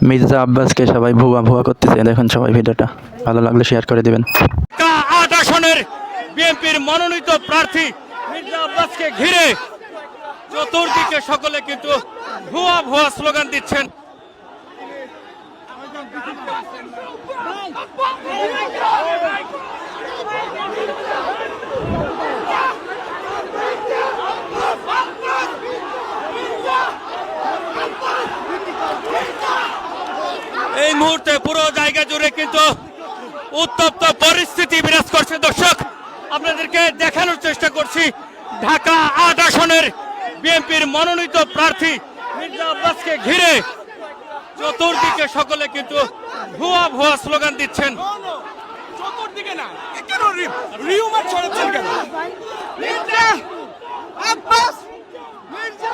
মির্জা আব্বাসকে সবাই ভুয়া ভুয়া করতেছে, দেখুন সবাই ভিডিওটা, ভালো লাগলে শেয়ার করে দিবেন। ৮ আসনের বিএনপির মনোনীত প্রার্থী মির্জা আব্বাসকে ঘিরে চতুর্দিকে সকলে কিন্তু ভুয়া ভুয়া স্লোগান দিচ্ছেন। এই মুহূর্তে পুরো জায়গা জুড়ে কিন্তু উত্তপ্ত পরিস্থিতি বিরাজ করছে। দর্শক, আপনাদেরকে দেখানোর চেষ্টা করছি ঢাকা ৮ আসনের বিএনপির মনোনীত প্রার্থী মির্জা আব্বাসকে ঘিরে চতুর্দিকে সকলে কিন্তু ভুয়া ভুয়া স্লোগান দিচ্ছেন। চতুর্দিকে না, কেন রিউমার ছড়াচ্ছেন কেন? মির্জা আব্বাস, মির্জা